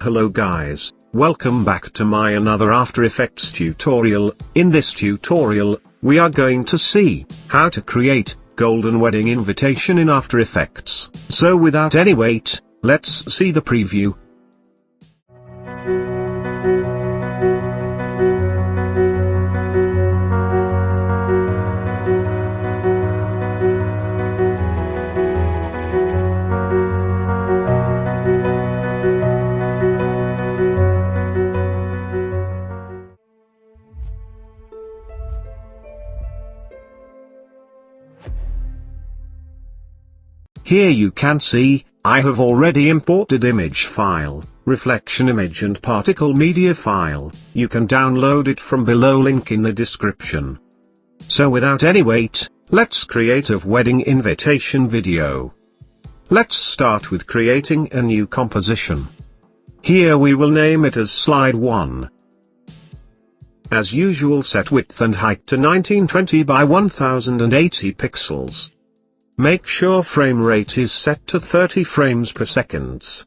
Hello guys, welcome back to my another After Effects tutorial. In this tutorial, we are going to see how to create golden wedding invitation in After Effects. So without any wait, let's see the preview. Here you can see, I have already imported image file, reflection image and particle media file. You can download it from below, link in the description. So without any wait, let's create a wedding invitation video. Let's start with creating a new composition. Here we will name it as slide 1. As usual, set width and height to 1920 by 1080 pixels. Make sure frame rate is set to 30 frames per second.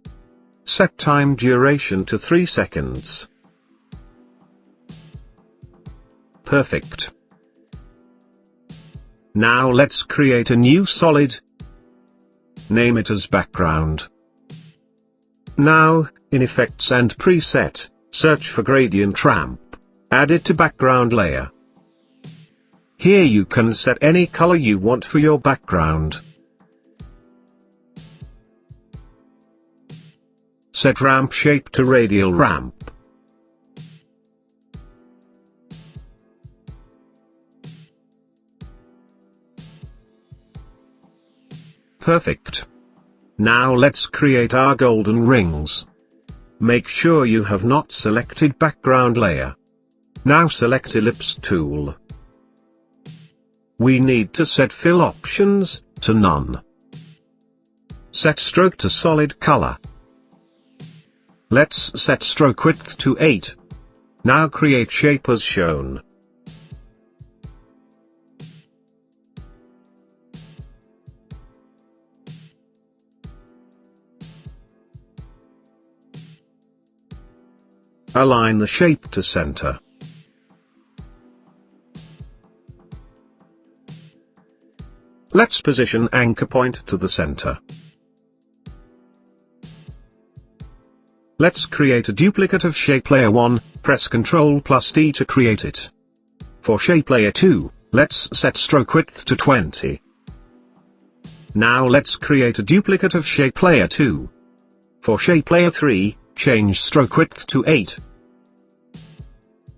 Set time duration to 3 seconds. Perfect. Now let's create a new solid. Name it as background. Now, in Effects and Preset, search for gradient ramp. Add it to background layer. Here you can set any color you want for your background. Set ramp shape to radial ramp. Perfect. Now let's create our golden rings. Make sure you have not selected background layer. Now select Ellipse tool. We need to set fill options to none. Set stroke to solid color. Let's set stroke width to 8. Now create shape as shown. Align the shape to center. Let's position anchor point to the center. Let's create a duplicate of shape layer 1, press Ctrl+D to create it. For shape layer 2, let's set stroke width to 20. Now let's create a duplicate of shape layer 2. For shape layer 3, change stroke width to 8.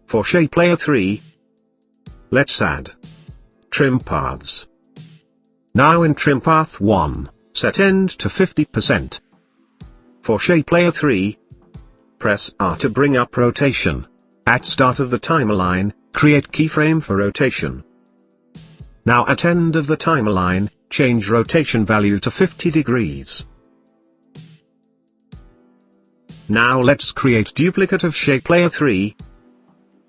For shape layer 3, let's add trim paths. Now in trim path 1, set end to 50%. For shape layer 3, press R to bring up rotation. At start of the timeline, create keyframe for rotation. Now at end of the timeline, change rotation value to 50 degrees. Now let's create duplicate of shape layer 3.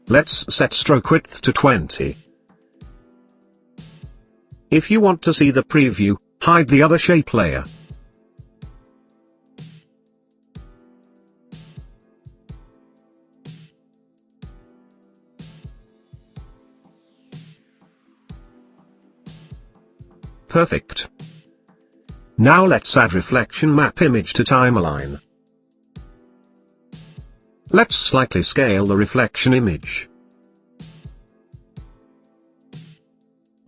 Let's set stroke width to 20. If you want to see the preview, hide the other shape layer. Perfect. Now let's add reflection map image to timeline. Let's slightly scale the reflection image.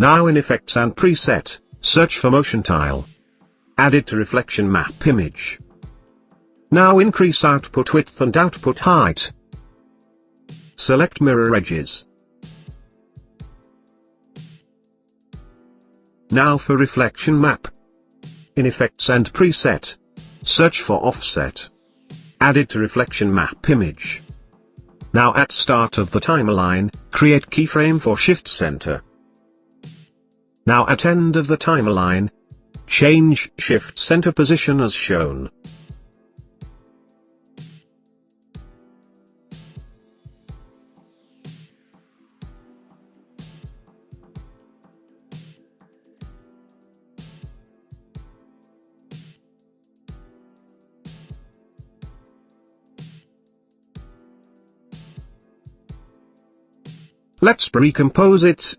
Now in Effects and Preset, search for motion tile. Add it to reflection map image. Now increase output width and output height. Select mirror edges. Now for reflection map. In Effects and Preset, search for offset. Add it to reflection map image. Now at start of the timeline, create keyframe for shift center. Now at end of the timeline, change shift center position as shown. Let's recompose it.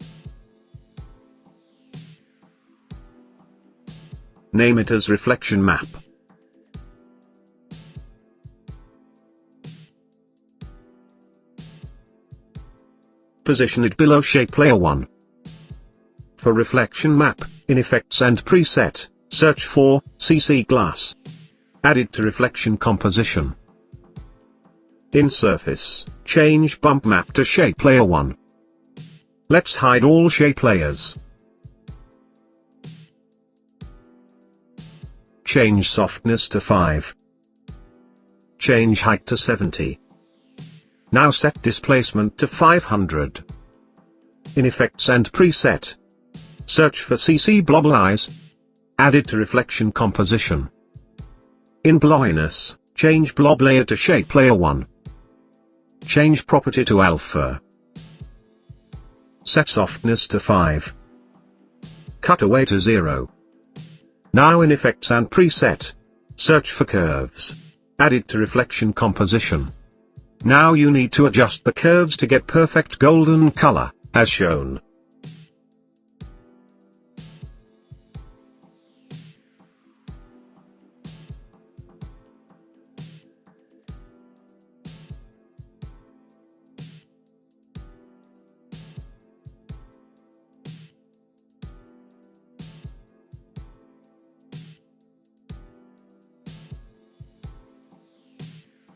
Name it as reflection map. Position it below shape layer 1. For reflection map, in effects and preset, search for CC glass. Add it to reflection composition. In surface, change bump map to shape layer 1. Let's hide all shape layers. Change softness to 5. Change height to 70. Now set displacement to 500. In effects and preset, search for CC blob eyes. Add it to reflection composition. In blobiness, change blob layer to shape layer 1. Change property to alpha. Set softness to 5. Cutaway to 0. Now in effects and preset, search for curves. Add it to reflection composition. Now you need to adjust the curves to get perfect golden color, as shown.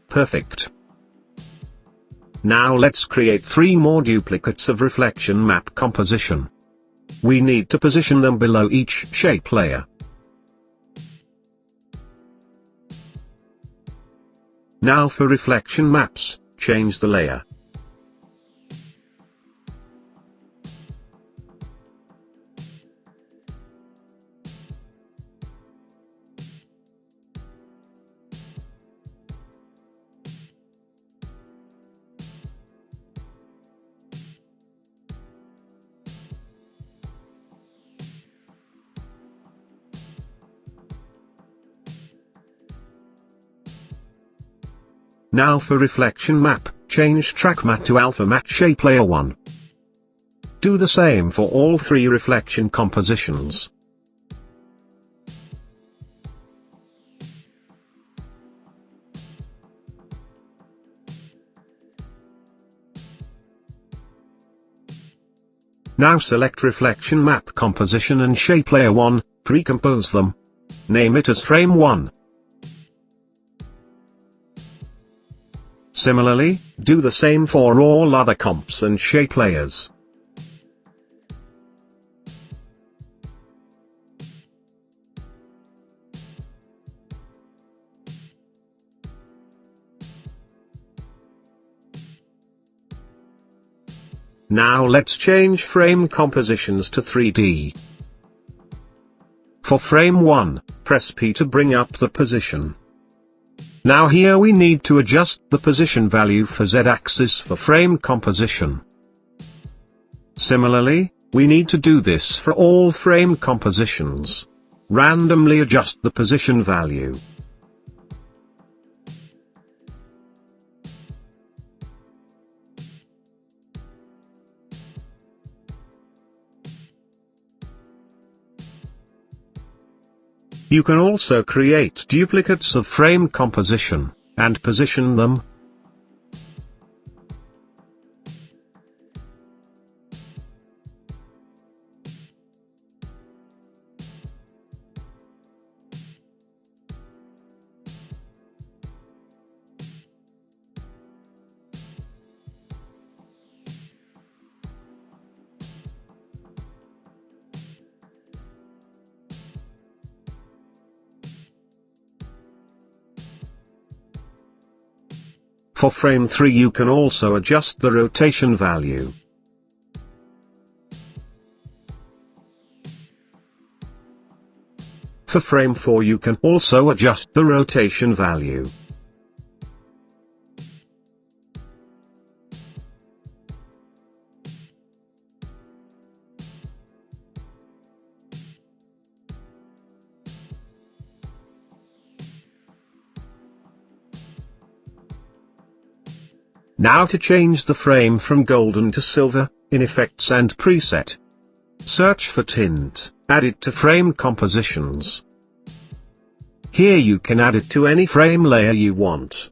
Perfect. Now let's create 3 more duplicates of reflection map composition. We need to position them below each shape layer. Now for reflection maps, change the layer. Now for reflection map, change track matte to alpha matte shape layer 1. Do the same for all 3 reflection compositions. Now select reflection map composition and shape layer 1, pre-compose them. Name it as frame 1. Similarly, do the same for all other comps and shape layers. Now let's change frame compositions to 3D. For frame 1, press P to bring up the position. Now here we need to adjust the position value for Z-axis for frame composition. Similarly, we need to do this for all frame compositions. Randomly adjust the position value. You can also create duplicates of frame composition, and position them. For frame 3 you can also adjust the rotation value. For frame 4 you can also adjust the rotation value. Now to change the frame from golden to silver, in Effects and Preset. Search for Tint, add it to Frame Compositions. Here you can add it to any frame layer you want.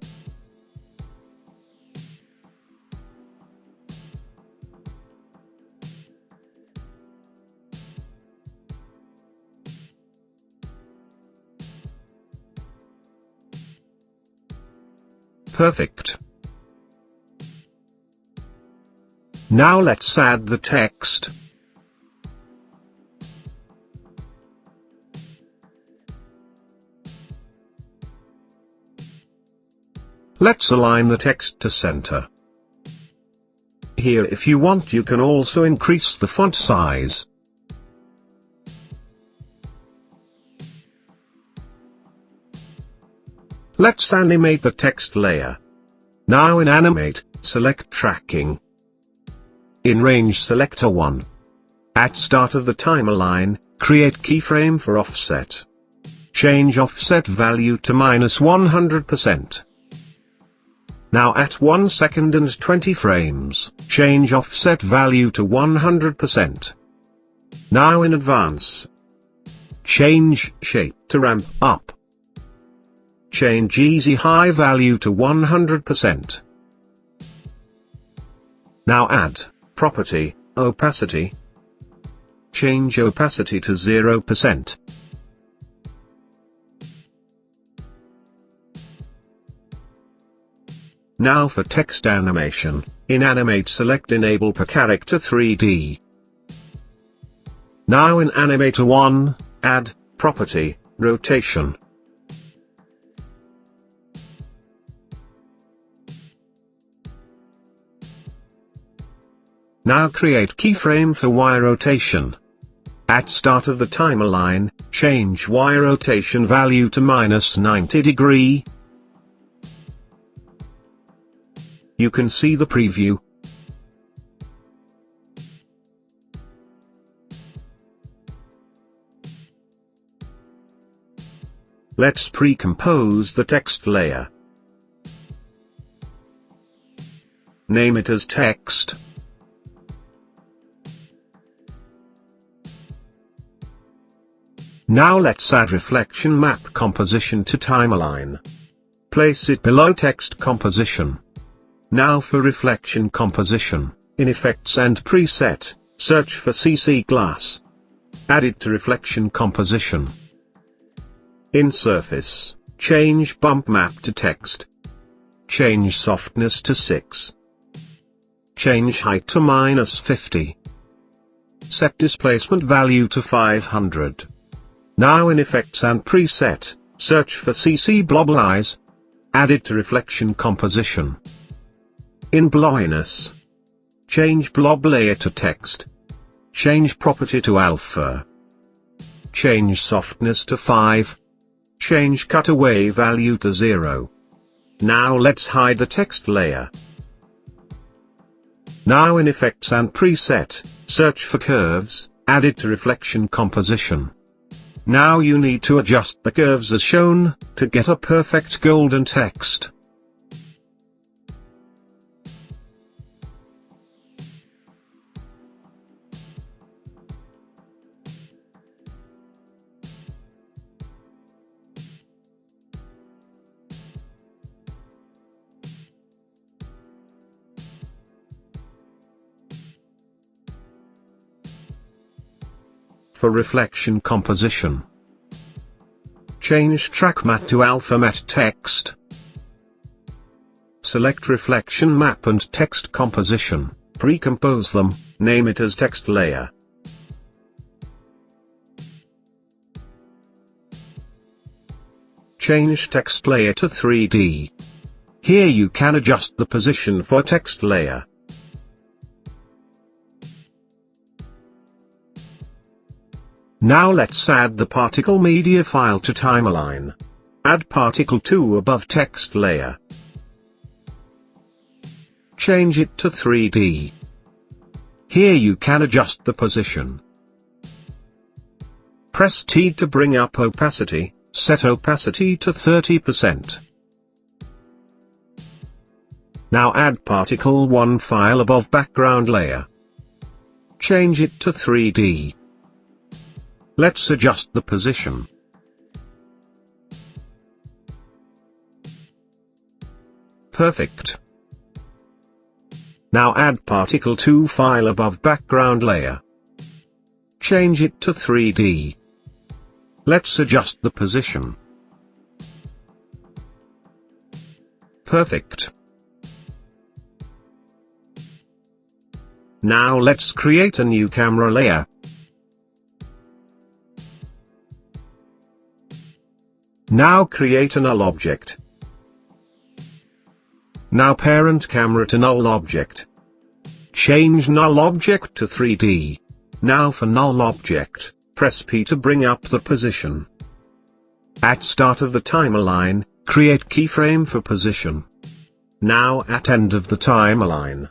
Perfect. Now let's add the text. Let's align the text to center. Here, if you want, you can also increase the font size. Let's animate the text layer. Now in Animate, select Tracking. In Range, select A1. At start of the timeline, create keyframe for offset. Change offset value to -100%. Now at 1 second and 20 frames, change offset value to 100%. Now in Advance, change shape to ramp up. Change easy high value to 100%. Now add property, opacity. Change opacity to 0%. Now for text animation, in Animate select Enable per character 3D. Now in Animator 1, add property, rotation. Now create keyframe for Y rotation. At start of the timeline, change Y rotation value to -90 degree. You can see the preview. Let's pre-compose the text layer. Name it as text. Now let's add reflection map composition to timeline. Place it below text composition. Now for reflection composition, in Effects and Preset, search for CC Glass. Add it to reflection composition. In Surface, change bump map to text. Change softness to 6. Change height to -50. Set displacement value to 500. Now in Effects and Preset, search for CC Blob Eyes. Add it to reflection composition. In Blobiness, change blob layer to text. Change property to alpha. Change softness to 5. Change cutaway value to 0. Now let's hide the text layer. Now in Effects and Preset, search for curves, add it to reflection composition. Now you need to adjust the curves as shown, to get a perfect golden text. For reflection composition, change track matte to alpha matte text. Select reflection map and text composition, pre-compose them, name it as text layer. Change text layer to 3D. Here you can adjust the position for text layer. Now let's add the particle media file to timeline. Add particle 2 above text layer. Change it to 3D. Here you can adjust the position. Press T to bring up opacity, set opacity to 30%. Now add particle 1 file above background layer. Change it to 3D. Let's adjust the position. Perfect. Now add particle 2 file above background layer. Change it to 3D. Let's adjust the position. Perfect. Now let's create a new camera layer. Now create a null object. Now parent camera to null object. Change null object to 3D. Now for null object, press P to bring up the position. At start of the timeline, create keyframe for position. Now at end of the timeline,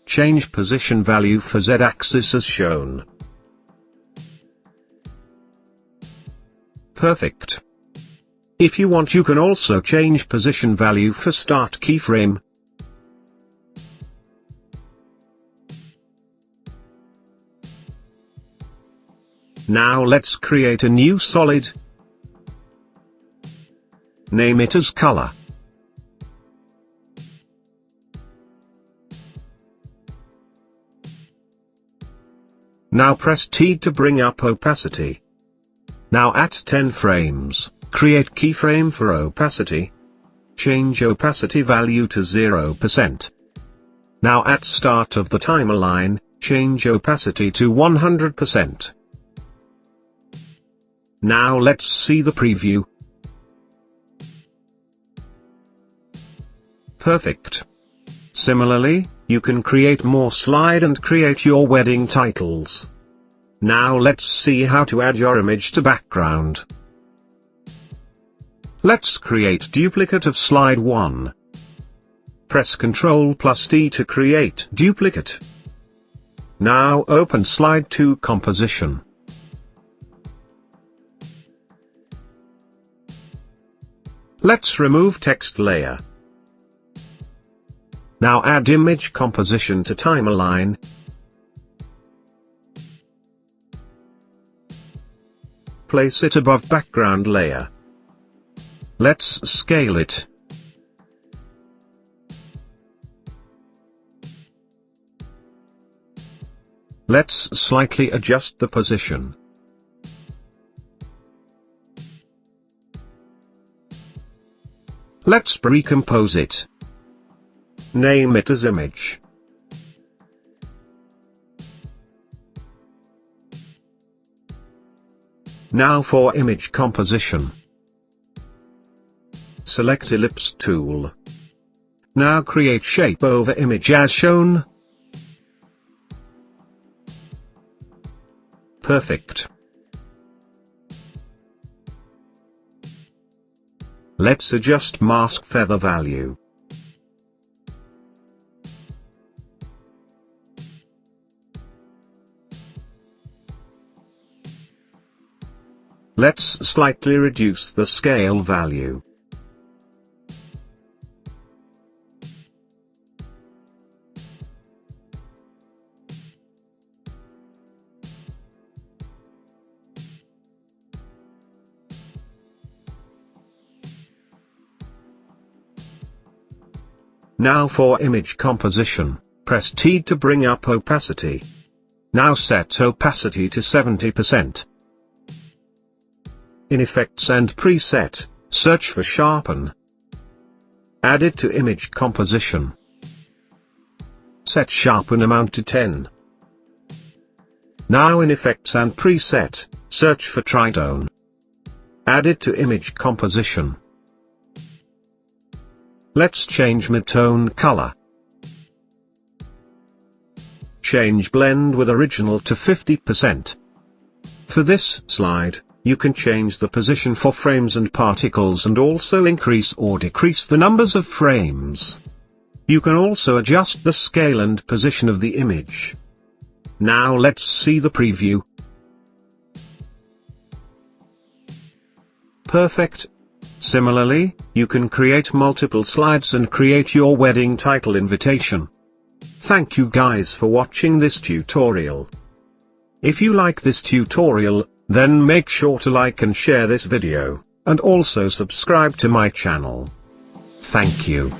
change position value for Z-axis as shown. Perfect. If you want, you can also change position value for start keyframe. Now let's create a new solid. Name it as color. Now press T to bring up opacity. Now at 10 frames, create keyframe for opacity. Change opacity value to 0%. Now at start of the timeline, change opacity to 100%. Now let's see the preview. Perfect. Similarly, you can create more slide and create your wedding titles. Now let's see how to add your image to background. Let's create duplicate of slide 1. Press Ctrl+D to create duplicate. Now open slide 2 composition. Let's remove text layer. Now add image composition to timeline. Place it above background layer. Let's scale it. Let's slightly adjust the position. Let's recompose it. Name it as image. Now for image composition. Select ellipse tool. Now create shape over image as shown. Perfect. Let's adjust mask feather value. Let's slightly reduce the scale value. Now for image composition, press T to bring up opacity. Now set opacity to 70%. In Effects and Preset, search for Sharpen. Add it to image composition. Set Sharpen amount to 10. Now in Effects and Preset, search for Tritone. Add it to image composition. Let's change midtone color. Change blend with original to 50%. For this slide, you can change the position for frames and particles and also increase or decrease the numbers of frames. You can also adjust the scale and position of the image. Now let's see the preview. Perfect. Similarly, you can create multiple slides and create your wedding title invitation. Thank you guys for watching this tutorial. If you like this tutorial, then make sure to like and share this video, and also subscribe to my channel. Thank you.